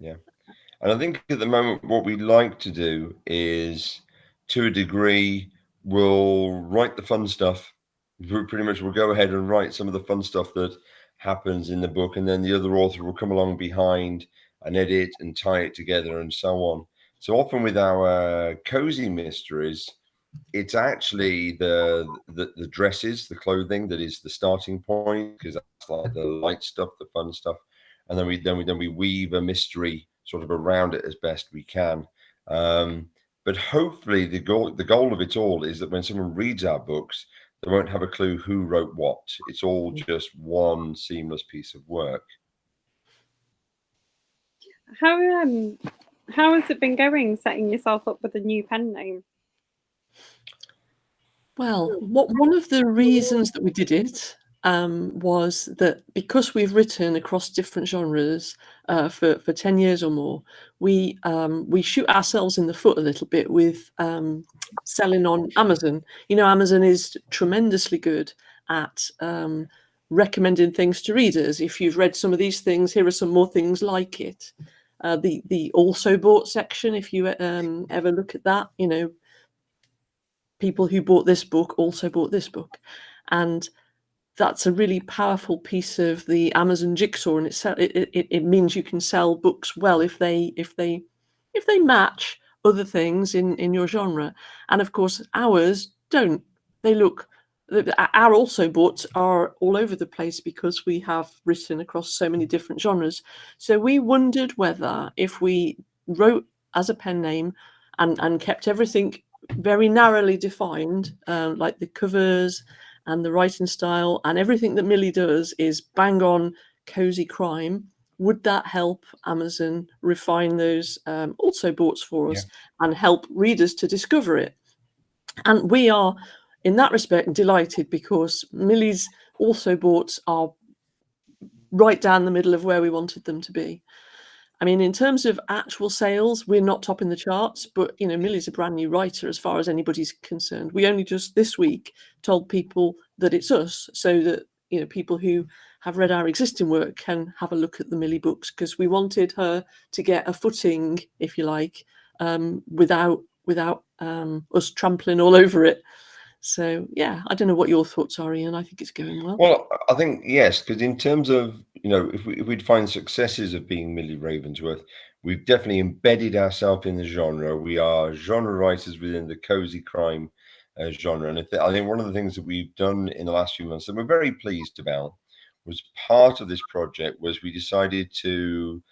And I think at the moment, what we like to do is, to a degree, we'll write the fun stuff. Pretty much, we'll go ahead and write some of the fun stuff that happens in the book, and then the other author will come along behind and edit and tie it together and so on. So often with our cozy mysteries, it's actually the dresses, the clothing that is the starting point, because that's like the light stuff, the fun stuff, and then we weave a mystery sort of around it as best we can. But hopefully the goal of it all is that when someone reads our books, they won't have a clue who wrote what. It's all just one seamless piece of work. How has it been going, setting yourself up with a new pen name? Well, one of the reasons that we did it was that because we've written across different genres for 10 years or more, we shoot ourselves in the foot a little bit with selling on Amazon. You know, Amazon is tremendously good at recommending things to readers. If you've read some of these things, here are some more things like it. The also bought section, if you ever look at that, you know, people who bought this book also bought this book, and that's a really powerful piece of the Amazon jigsaw, and it means you can sell books well if they match other things in your genre. And of course ours don't. Our also bought are all over the place because we have written across so many different genres. So we wondered whether if we wrote as a pen name and kept everything very narrowly defined, like the covers and the writing style and everything that Millie does is bang on cozy crime, would that help Amazon refine those also boughts for us and help readers to discover it? And we are, in that respect, delighted, because Millie's also boughts are right down the middle of where we wanted them to be. I mean, in terms of actual sales, we're not topping the charts, but, you know, Millie's a brand new writer as far as anybody's concerned. We only just this week told people that it's us, so that, you know, people who have read our existing work can have a look at the Millie books, because we wanted her to get a footing, if you like, without us trampling all over it. So, yeah, I don't know what your thoughts are, Ian. I think it's going well. Well, I think yes, because in terms of, you know, if we'd find successes of being Millie Ravensworth, we've definitely embedded ourselves in the genre. We are genre writers within the cozy crime genre, and I think one of the things that we've done in the last few months that we're very pleased about was part of this project was we decided to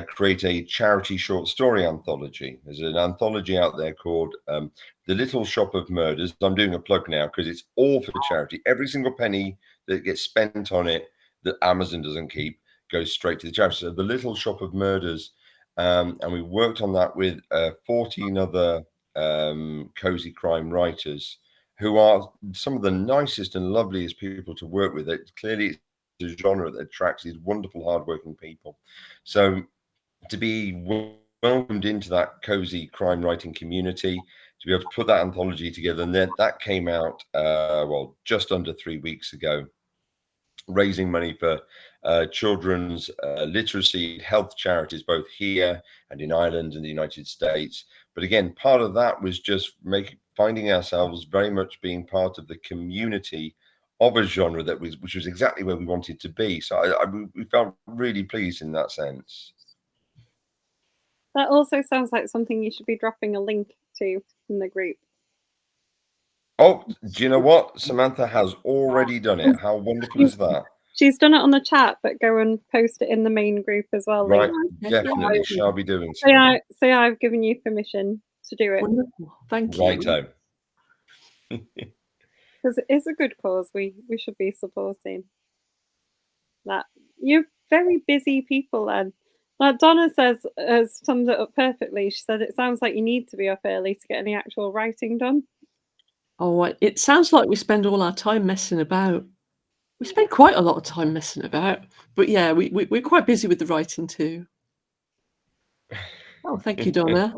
create a charity short story anthology. There's an anthology out there called The Little Shop of Murders. I'm doing a plug now because it's all for charity. Every single penny that gets spent on it that Amazon doesn't keep goes straight to the charity. So The Little Shop of Murders, and we worked on that with 14 other cozy crime writers who are some of the nicest and loveliest people to work with. Clearly, it's a genre that attracts these wonderful, hardworking people. So to be welcomed into that cozy crime writing community, to be able to put that anthology together, and then that came out just under 3 weeks ago, raising money for children's literacy health charities both here and in Ireland and the United States. But again, part of that was just finding ourselves very much being part of the community of a genre which was exactly where we wanted to be. So we felt really pleased in that sense. That also sounds like something you should be dropping a link to in the group. Oh, do you know what? Samantha has already done it. How wonderful is that? She's done it on the chat, but go and post it in the main group as well. Right, definitely shall be doing so. Say I've given you permission to do it. Wonderful. Thank you. Righto. Because it's a good cause we should be supporting. That you're very busy people then. Like Donna says, has summed it up perfectly. She said it sounds like you need to be up early to get any actual writing done. Oh, it sounds like we spend all our time messing about. We spend quite a lot of time messing about, but yeah, we're quite busy with the writing too. Oh, thank you, Donna.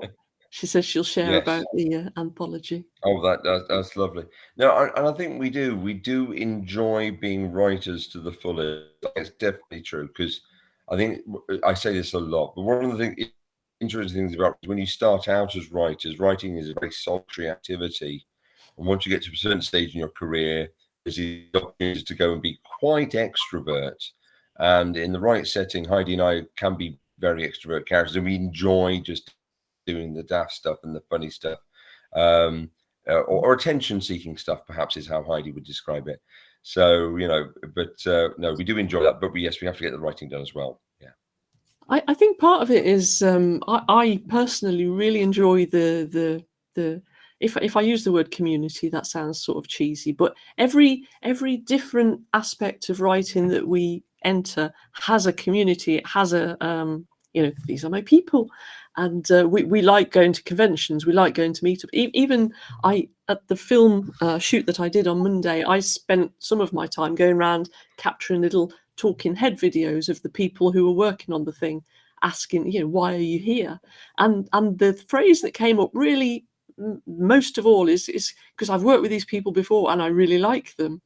She says she'll share Yes. about the anthology. Oh, that's lovely. No, and I think we do enjoy being writers to the fullest. It's definitely true because I think I say this a lot, but one of the interesting things about when you start out as writers, writing is a very solitary activity, and once you get to a certain stage in your career, there's the opportunity to go and be quite extrovert. And in the right setting, Heidi and I can be very extrovert characters, and we enjoy just doing the daft stuff and the funny stuff. Um, or attention-seeking stuff, perhaps is how Heidi would describe it. So, but no, we do enjoy that. But yes, we have to get the writing done as well. Yeah. I think part of it is I personally really enjoy the if I use the word community, that sounds sort of cheesy, but every different aspect of writing that we enter has a community. It has a these are my people, and we like going to conventions. We like going to meet up. Even I at the film shoot that I did on Monday, I spent some of my time going around capturing little talking head videos of the people who were working on the thing, asking, why are you here? And the phrase that came up really most of all is because I've worked with these people before and I really like them.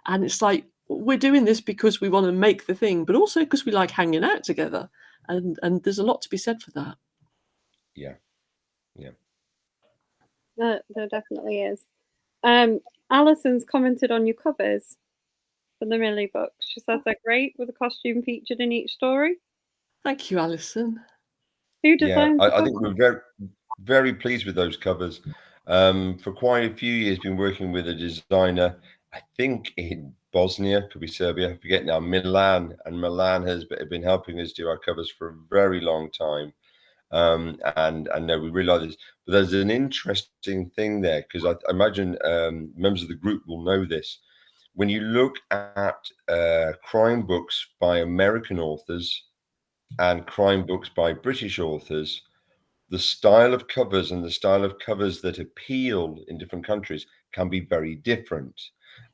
And it's like, we're doing this because we want to make the thing, but also because we like hanging out together. And there's a lot to be said for that. Yeah. Yeah. There definitely is. Alison's commented on your covers for the Millie books. She says they're great with a costume featured in each story. Thank you, Alison. Who designed I think we're very, very pleased with those covers. For quite a few years, been working with a designer, I think in Bosnia, could be Serbia, I forget now, Milan. And Milan has been helping us do our covers for a very long time. And I know we really like this, but there's an interesting thing there because I imagine members of the group will know this. When you look at crime books by American authors and crime books by British authors, the style of covers and the style of covers that appeal in different countries can be very different.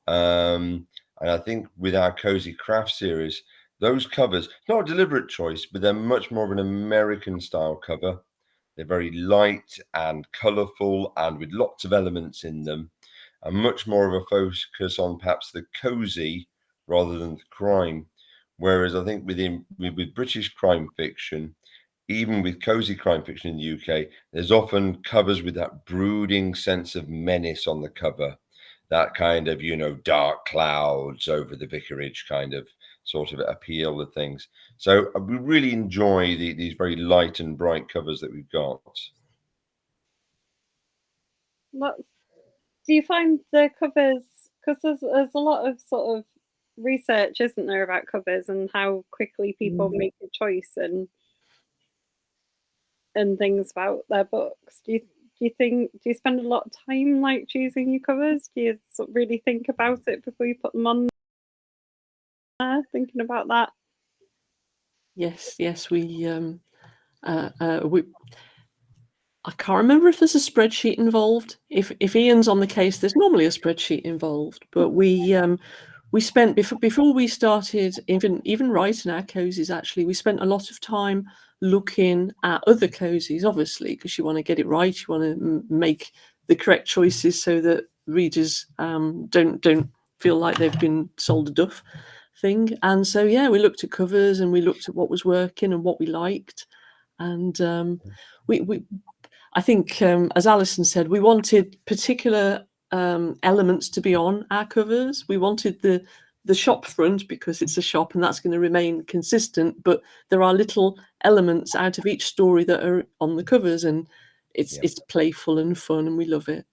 And I think with our Cozy Craft series, those covers, not a deliberate choice, but they're much more of an American style cover. They're very light and colorful and with lots of elements in them, and much more of a focus on perhaps the cozy rather than the crime. Whereas I think with British crime fiction, even with cozy crime fiction in the UK, there's often covers with that brooding sense of menace on the cover, that kind of, dark clouds over the vicarage kind of sort of appeal of things. So we really enjoy these very light and bright covers that we've got. Do you find the covers, because there's a lot of sort of research, isn't there, about covers and how quickly people make a choice and things about their books. Do you spend a lot of time like choosing your covers? Do you sort of really think about it before you put them on there, thinking about that? Yes, we I can't remember if there's a spreadsheet involved. If Ian's on the case, there's normally a spreadsheet involved. But we spent before we started even writing our cozies. Actually, we spent a lot of time looking at other cozies, obviously, because you want to get it right. You want to make the correct choices so that readers don't feel like they've been sold a duff thing. And so yeah, we looked at covers and we looked at what was working and what we liked, and we I think, as Alison said, we wanted particular elements to be on our covers. We wanted the shop front because it's a shop and that's going to remain consistent. But there are little elements out of each story that are on the covers, and it's playful and fun, and we love it.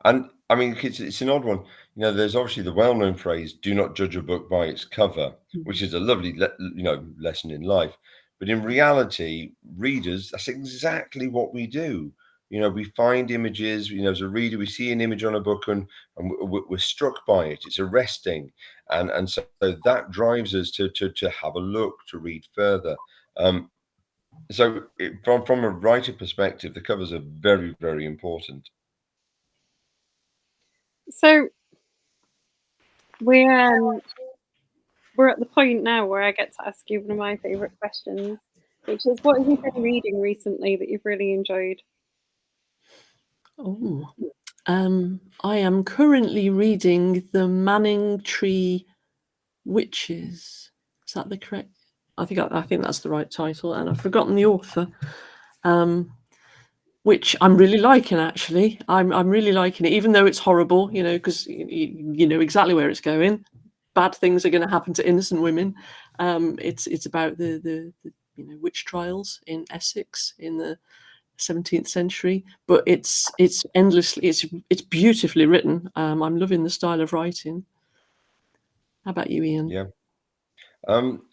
And I mean, it's an odd one. There's obviously the well-known phrase, "Do not judge a book by its cover," which is a lovely, lesson in life. But in reality, readers, that's exactly what we do. We find images. As a reader, we see an image on a book and we're struck by it. It's arresting, and so that drives us to have a look, to read further. So from a writer perspective, the covers are very, very important. So we're we're at the point now where I get to ask you one of my favorite questions, which is, what have you been reading recently that you've really enjoyed? Oh, I am currently reading The Manningtree Witches. Is that the correct? I think that's the right title, and I've forgotten the author. Which I'm really liking, actually. I'm really liking it, even though it's horrible, because you know exactly where it's going. Bad things are going to happen to innocent women. It's about the witch trials in Essex in the 17th century, but it's endlessly it's beautifully written. I'm loving the style of writing. How about you, Ian? Yeah.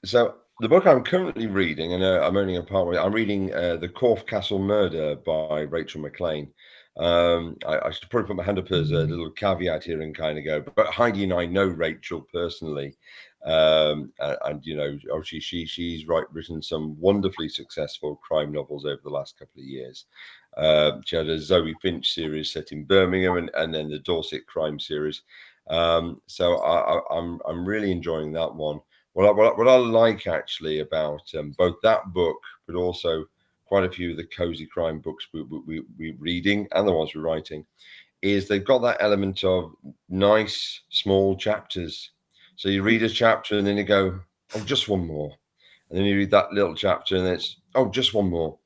So the book I'm currently reading, and I'm only a part way, I'm reading The Corfe Castle Murder by Rachel McLean. I should probably put my hand up as a little caveat here and kind of go, but Heidi and I know Rachel personally. And obviously she's written some wonderfully successful crime novels over the last couple of years. She had a Zoe Finch series set in Birmingham, and then the Dorset crime series. So I'm really enjoying that one. What I like actually about both that book, but also quite a few of the cozy crime books we're reading and the ones we're writing, is they've got that element of nice small chapters. So you read a chapter and then you go, oh, just one more, and then you read that little chapter and it's, oh, just one more.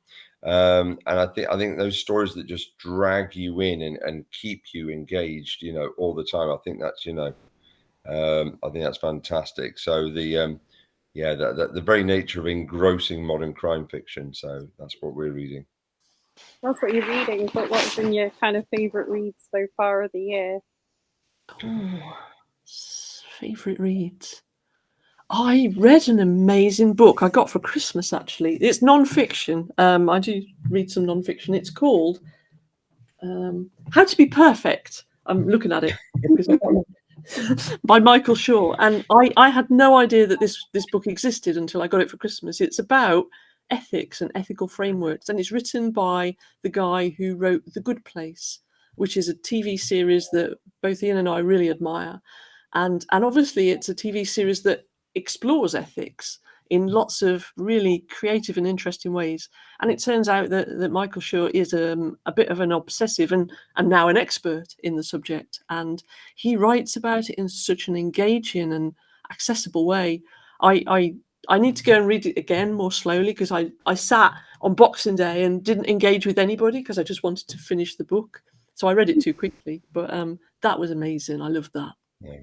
And I think those stories that just drag you in and keep you engaged, all the time. I think that's fantastic. So the very nature of engrossing modern crime fiction. So that's what we're reading. That's what you're reading, but what's been your kind of favorite reads so far of the year? Oh, favorite reads. I read an amazing book I got for Christmas, actually. It's non-fiction. I do read some non-fiction. It's called How to Be Perfect. I'm looking at it by Michael Shaw. And I had no idea that this book existed until I got it for Christmas. It's about ethics and ethical frameworks. And it's written by the guy who wrote The Good Place, which is a TV series that both Ian and I really admire. And obviously it's a TV series that explores ethics in lots of really creative and interesting ways. And it turns out that Michael Shaw is a bit of an obsessive and now an expert in the subject. And he writes about it in such an engaging and accessible way. I need to go and read it again more slowly, because I sat on Boxing Day and didn't engage with anybody because I just wanted to finish the book. So I read it too quickly, but that was amazing. I loved that. Yeah.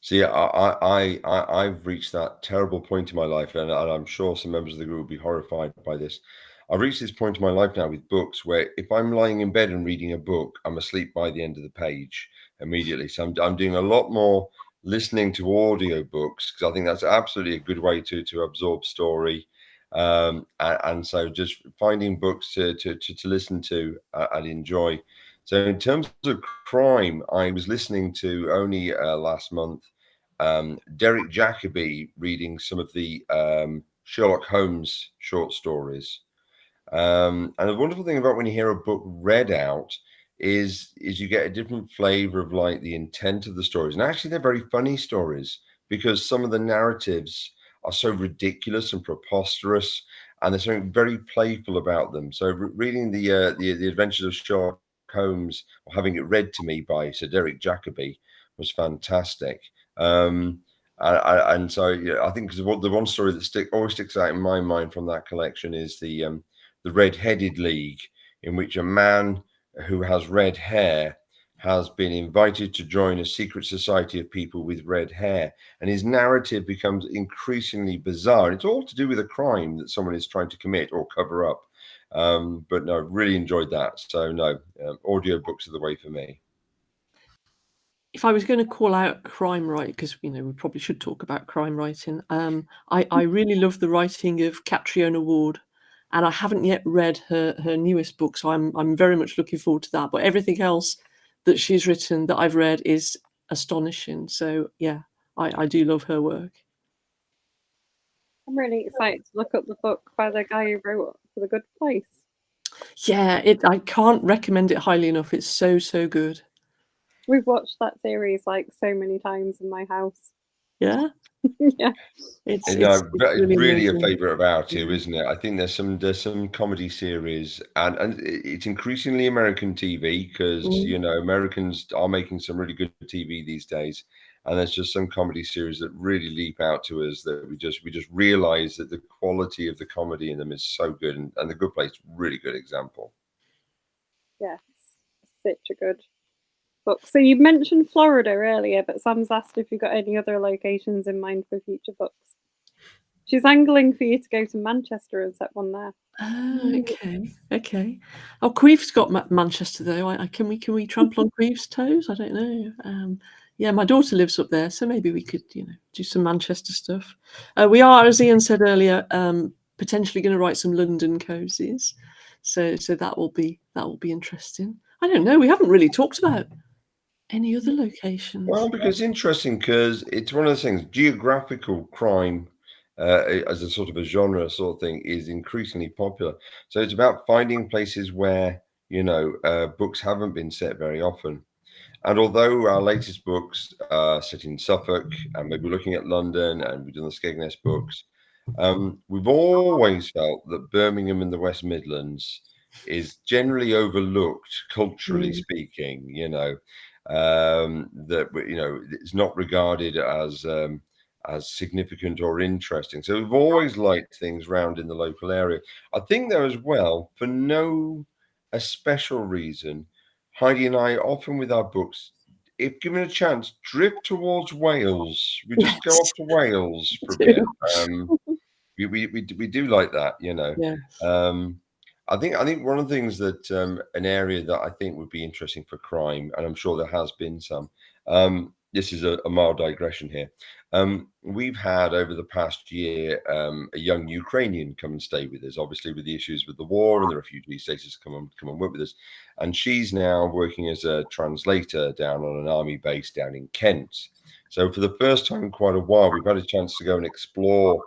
See, I've reached that terrible point in my life, and I'm sure some members of the group will be horrified by this. I've reached this point in my life now with books where if I'm lying in bed and reading a book, I'm asleep by the end of the page immediately. So I'm doing a lot more listening to audio books, because I think that's absolutely a good way to absorb story. And so just finding books to listen to and enjoy. So in terms of crime, I was listening to only last month Derek Jacobi reading some of the Sherlock Holmes short stories. And the wonderful thing about when you hear a book read out is you get a different flavor of like the intent of the stories. And actually, they're very funny stories, because some of the narratives are so ridiculous and preposterous, and there's something very playful about them. So reading the Adventures of Sherlock Holmes, or having it read to me by Sir Derek Jacobi, was fantastic. And so I think, because the one story that always sticks out in my mind from that collection is the Red-Headed League, in which a man who has red hair has been invited to join a secret society of people with red hair, and his narrative becomes increasingly bizarre. And it's all to do with a crime that someone is trying to commit or cover up. But no, really enjoyed that. So no, audio books are the way for me. If I was going to call out crime writing, because we probably should talk about crime writing, I really love the writing of Catriona Ward, and I haven't yet read her newest book, so I'm very much looking forward to that. But everything else that she's written that I've read is astonishing. So yeah, I do love her work. I'm really excited to look up the book by the guy who wrote For the Good Place. Yeah, I can't recommend it highly enough. It's so, so good. We've watched that series like so many times in my house. Yeah, Yeah. it's It's really really a amazing. favourite of our two, Yeah. isn't it? I think there's some comedy series, and it's increasingly American TV because Mm. Americans are making some really good TV these days, and there's just some comedy series that really leap out to us that we just realise that the quality of the comedy in them is so good, and The Good Place, really good example. Yes. Such a good book. So you mentioned Florida earlier, but Sam's asked if you've got any other locations in mind for future books. She's angling for you to go to Manchester and set one there. Oh, okay. Oh, Queef's got Manchester though. Can we trample on Queef's toes? I don't know. Yeah, my daughter lives up there, so maybe we could, do some Manchester stuff. We are, as Ian said earlier, potentially going to write some London cozies. So that will be interesting. I don't know. We haven't really talked about any other locations. Well, because interesting, because it's one of those things. Geographical crime, as a sort of a genre sort of thing, is increasingly popular. So it's about finding places where books haven't been set very often. And although our latest books are set in Suffolk, and maybe looking at London, and we've done the Skegness books, we've always felt that Birmingham in the West Midlands is generally overlooked, culturally speaking. That it's not regarded as significant or interesting. So we've always liked things round in the local area. I think though as well, for no a special reason, Heidi and I often with our books, if given a chance, drift towards Wales. We just go Yes, off to Wales for a we bit. do. We do like that. Yes. I think one of the things that an area that I think would be interesting for crime, and I'm sure there has been some. This is a mild digression here. We've had over the past year a young Ukrainian come and stay with us, obviously with the issues with the war and the refugee status come and work with us, and she's now working as a translator down on an army base down in Kent. So for the first time in quite a while, we've had a chance to go and explore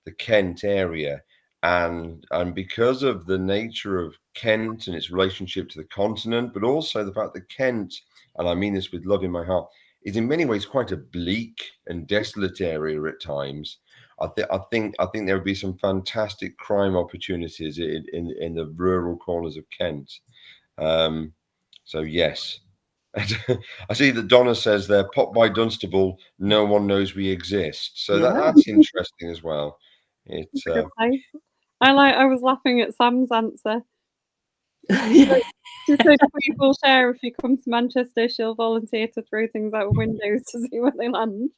the Kent area. And because of the nature of Kent and its relationship to the continent, but also the fact that Kent, and I mean this with love in my heart, is in many ways quite a bleak and desolate area at times. I think there would be some fantastic crime opportunities in the rural corners of Kent. So yes. I see that Donna says there, pop by Dunstable, no one knows we exist. So Yeah. that's interesting as well. It's Good place. I was laughing at Sam's answer. Yeah. She said people share if you come to Manchester, she'll volunteer to throw things out of windows to see where they land.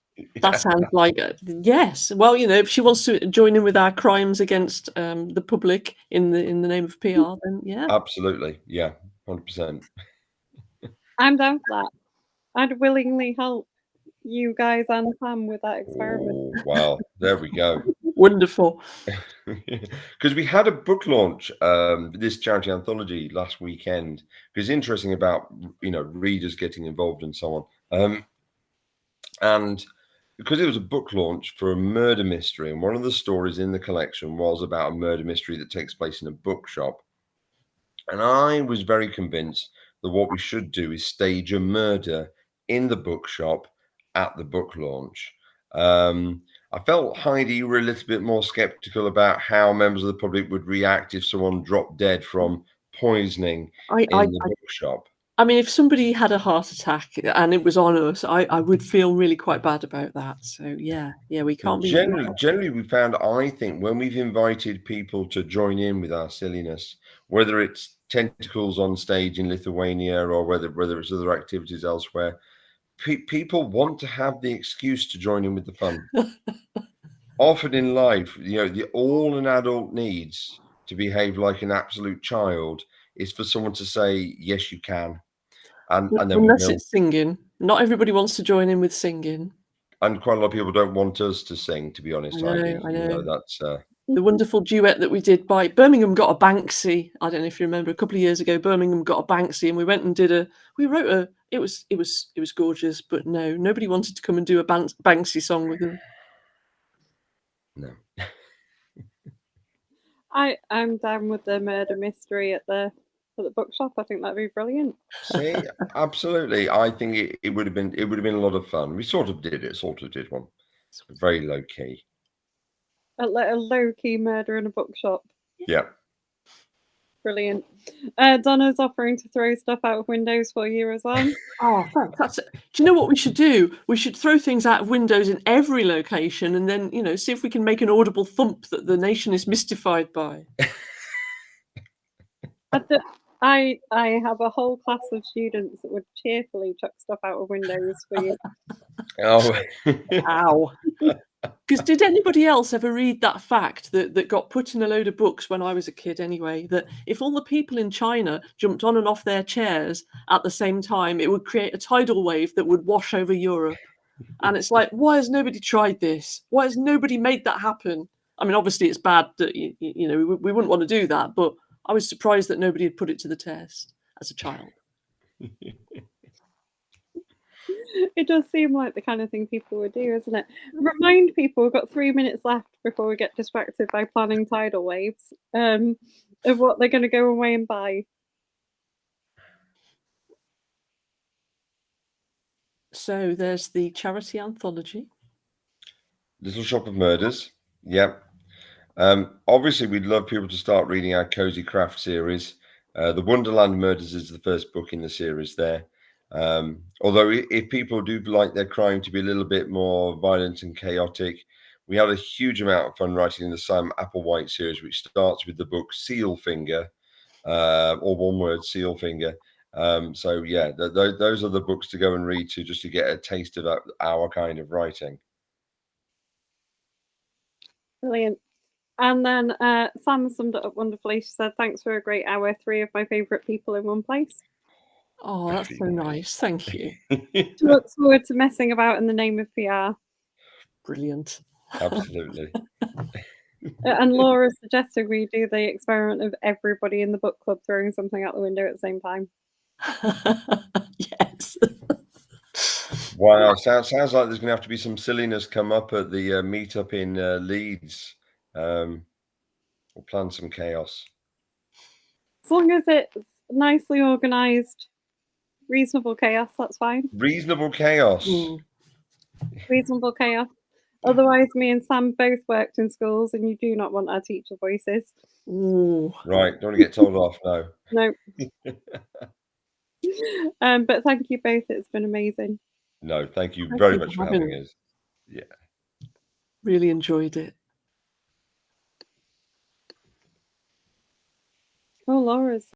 That sounds like yes. Well, if she wants to join in with our crimes against the public in the name of PR, then yeah. Absolutely. Yeah, 100%. I'm down for that. I'd willingly help you guys and Sam with that experiment. Oh, wow. There we go. Wonderful. Because we had a book launch, this charity anthology last weekend. Because interesting about readers getting involved and so on. And because it was a book launch for a murder mystery, and one of the stories in the collection was about a murder mystery that takes place in a bookshop. And I was very convinced that what we should do is stage a murder in the bookshop at the book launch. I felt, Heidi, you were a little bit more skeptical about how members of the public would react if someone dropped dead from poisoning I in the bookshop. I mean, if somebody had a heart attack and it was on us, I would feel really quite bad about that. So yeah, we can't be. Generally, we found, I think, when we've invited people to join in with our silliness, whether it's tentacles on stage in Lithuania or whether it's other activities elsewhere, people want to have the excuse to join in with the fun. Often in life, all an adult needs to behave like an absolute child is for someone to say, yes, you can. And then Unless it's singing. Not everybody wants to join in with singing. And quite a lot of people don't want us to sing, to be honest. I know. That's the wonderful duet that we did by Birmingham got a Banksy. I don't know if you remember, a couple of years ago, Birmingham got a Banksy, and we went and we wrote it was gorgeous, but no, nobody wanted to come and do a Banksy song with them. No. I'm down with the murder mystery at the bookshop. I think that'd be brilliant. See, absolutely. I think it would have been a lot of fun. We sort of did one. Very low key. A low key murder in a bookshop. Yeah. Brilliant. Donna's offering to throw stuff out of windows for you as well. Oh, thanks. Do you know what we should do? We should throw things out of windows in every location, and then see if we can make an audible thump that the nation is mystified by. I have a whole class of students that would cheerfully chuck stuff out of windows for you. Oh, ow! Because did anybody else ever read that fact that got put in a load of books when I was a kid anyway, that if all the people in China jumped on and off their chairs at the same time, it would create a tidal wave that would wash over Europe? And it's like, why has nobody tried this? Why has nobody made that happen? I mean, obviously it's bad that, we wouldn't want to do that, but I was surprised that nobody had put it to the test as a child. It does seem like the kind of thing people would do, isn't it? Remind people we've got 3 minutes left before we get distracted by planning tidal waves, of what they're going to go away and buy. So there's the charity anthology. Little Shop of Murders. Yep. Obviously, we'd love people to start reading our Cozy Craft series. The Wonderland Murders is the first book in the series there. Although if people do like their crime to be a little bit more violent and chaotic, we had a huge amount of fun writing in the Sam Applewhite series, which starts with the book Seal Finger, or one word, Seal Finger. So yeah, those are the books to go and read just to get a taste of our kind of writing. Brilliant. And then Sam summed it up wonderfully. She said, "Thanks for a great hour. 3 of my favourite people in one place." Oh, that's so nice. Thank you. She looks forward to messing about in the name of PR. Brilliant. Absolutely. And Laura suggested we do the experiment of everybody in the book club throwing something out the window at the same time. Yes. Wow, sounds like there's going to have to be some silliness come up at the meetup in Leeds. We'll plan some chaos. As long as it's nicely organised, reasonable chaos, that's fine. Reasonable chaos. Reasonable chaos. Otherwise, me and Sam both worked in schools, and you do not want our teacher voices. Ooh. Right, don't want to get told off, no. No. But thank you both. It's been amazing. No, thank you very much for having us. Yeah. Really enjoyed it. Oh, Laura's